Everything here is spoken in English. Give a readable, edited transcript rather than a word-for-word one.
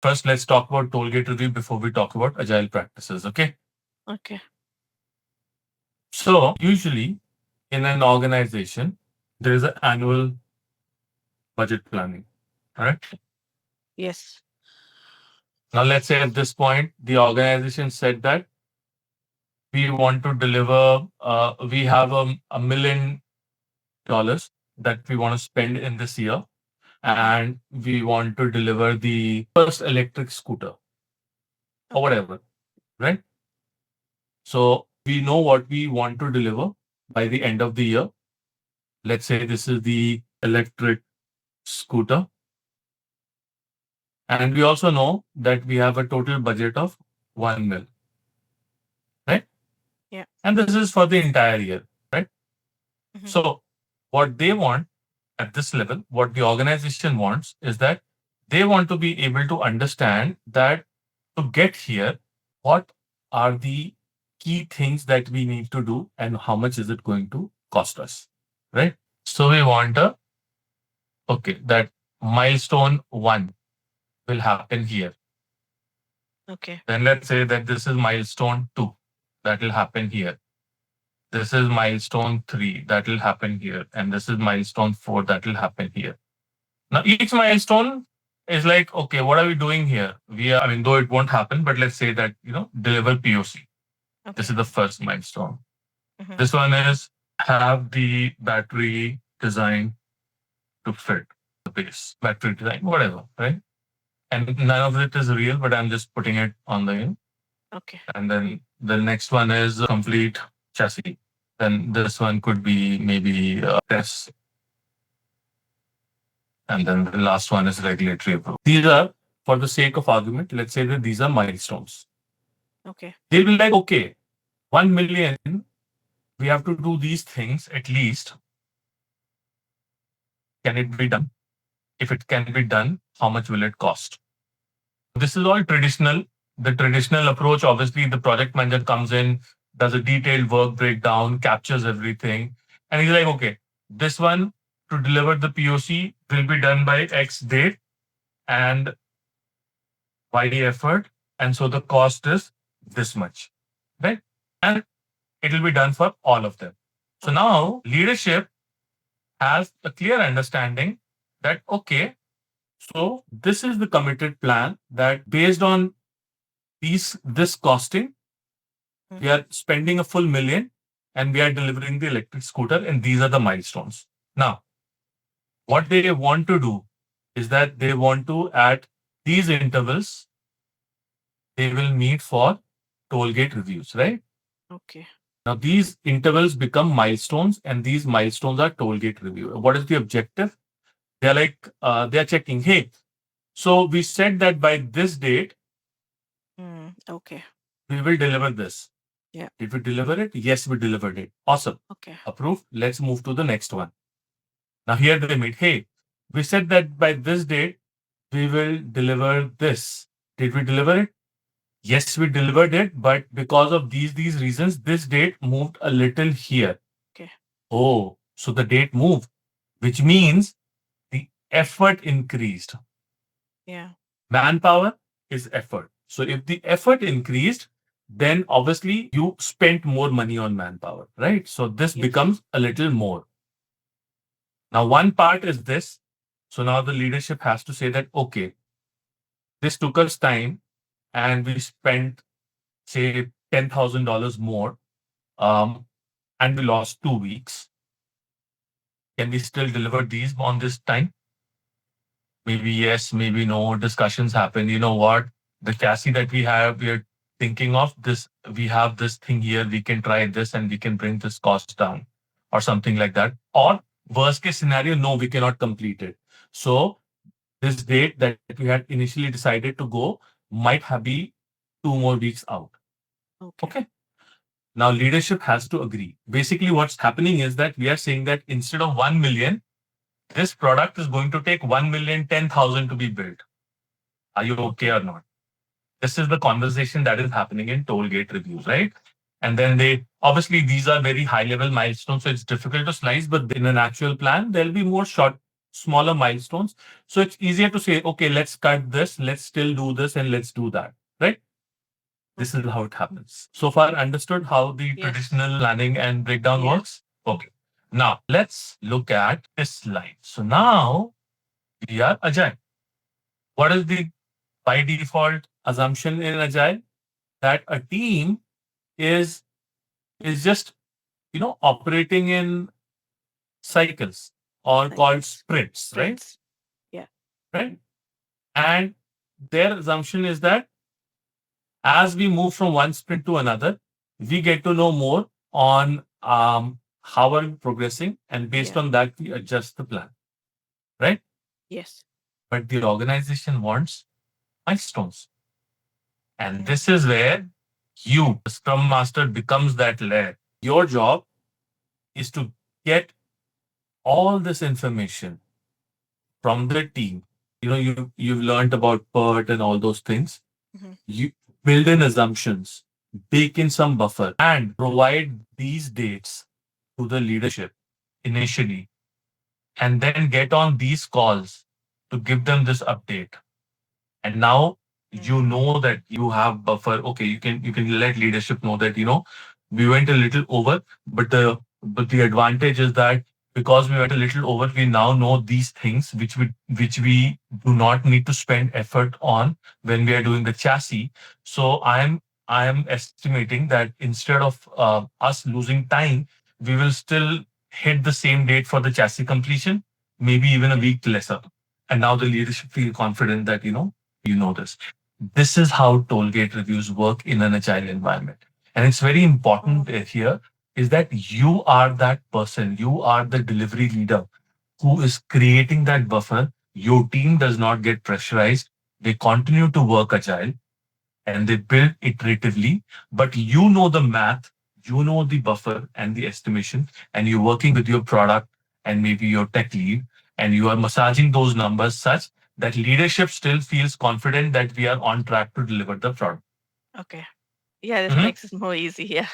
First, let's talk about tollgate review before we talk about agile practices. Okay. Okay. So usually in an organization, there is an annual budget planning. All right. Yes. Now let's say at this point, the organization said that we want to deliver, we have $1 million that we want to spend in this year, Mhm. and we want to deliver the first electric scooter or Okay. whatever, right? So we know what we want to deliver by the end of the year. Let's say this is the electric scooter. And we also know that we have a total budget of 1 mil, right? Yeah. And this is for the entire year, right? Mhm. So what they want at this level, what the organization wants is that they want to be able to understand that to get here, what are the key things that we need to do and how much is it going to cost us, right? So we want okay, that milestone one will happen here. Okay. Then let's say that this is milestone two that will happen here. This is milestone three that will happen here. And this is milestone four that will happen here. Now, each milestone is like, okay, what are we doing here? I mean, though it won't happen, but let's say that, deliver POC. This Okay. is the first milestone. Mhm. This one is have the battery design to fit the base, battery design, whatever, right? And none of it is real, but I'm just putting it on Okay. and then the next one is complete chassis. Then this one could be maybe tests, and then the last one is regulatory approval. These are, for the sake of argument, let's say that these are milestones. Okay. They'll be like, okay, 1 million, we have to do these things at least. Can it be done? If it can be done, how much will it cost? This is all traditional. The traditional approach, obviously, the project manager comes in, does a detailed work breakdown, captures everything, and he's like, okay, this one to deliver the POC will be done by X date and Y effort. And so the cost is this much, right? And it will be done for all of them. So Okay. now leadership has a clear understanding that, okay, so this is the committed plan that based on this costing, Mm. we are spending a full million and we are delivering the electric scooter, and these are the milestones. Now, what they want to do is that they want to, at these intervals, they will meet for toll gate reviews, right? Okay. Now, these intervals become milestones, and these milestones are toll gate review. What is the objective? They're like, they're checking, hey, so we said that by this date, Okay. we will deliver this. Yeah. Did we deliver it? Yes, we delivered it. Awesome. Okay. Approved. Let's move to the next one. Now here they meet. Hey, we said that by this date we will deliver this. Did we deliver it? Yes, we delivered it, but because of these reasons, this date moved a little here. Okay. Oh, so the date moved, which means the effort increased. Yeah. Manpower is effort. So if the effort increased, then obviously you spent more money on manpower, right? So this Yes. becomes a little more. Now, one part is this. So now the leadership has to say that, okay, this took us time and we spent, say, $10,000 more, um, and we lost 2 weeks. Can we still deliver these on this time? Maybe yes, maybe no. Discussions happen. You know what? The chassis that we have, we are thinking of this. We have this thing here. We can try this and we can bring this cost down or something like that. Or worst case scenario, no, we cannot complete it. So this date that we had initially decided to go might have be 2 more weeks out. Okay. Okay. Now leadership has to agree. Basically, what's happening is that we are saying that instead of 1 million, this product is going to take 1,010,000 to be built. Are you okay Okay. or not? This is the conversation that is happening in toll gate reviews, right? And then they obviously these are very high level milestones, so it's difficult to slice, but in an actual plan, there'll be more short. smaller milestones. So it's easier to say, okay, let's cut this, let's still do this, and let's do that. Right? This is Okay. how it happens. So far, understood how the Yes. traditional planning and breakdown Yeah. works? Okay. Now, let's look at this slide. So now we are agile. What is the by default assumption in agile? That a team is is just operating in cycles or called Cycles. sprints, right? Sprints. Yeah. Right. And their assumption is that as we move from one sprint to another, we get to know more on how are we progressing, and based Yeah. on that, we adjust the plan, right? Yes. But the organization wants milestones. And Mm. this is where you, the Scrum Master, becomes that layer. Your job is to get all this information from the team. You've learned about PERT and all those things. Hmm. You build in assumptions, bake in some buffer, and provide these dates to the leadership initially, and then get on these calls to give them this update. And now you Mm. know that you have buffer. Okay, you can let leadership know that we went a little over, but the advantage is that because we went a little over, we now know these things which we do not need to spend effort on when we are doing the chassis. So I am estimating that instead of us losing time, we will still hit the same date for the chassis completion, maybe even a Okay. week lesser. And now the leadership feel confident that this. This is how toll gate reviews work in an agile environment. And it's very Oh. important here is that you are that person, you are the delivery leader who is creating that buffer. Your team does not get pressurized. They continue to work agile and they build iteratively, but you know the math, you know the buffer and the estimation, and you're working with your product and maybe your tech lead, and you are massaging those numbers such that leadership still feels confident that we are on track to deliver the product. Okay. Yeah, this Mhm. makes it more easy. Yeah.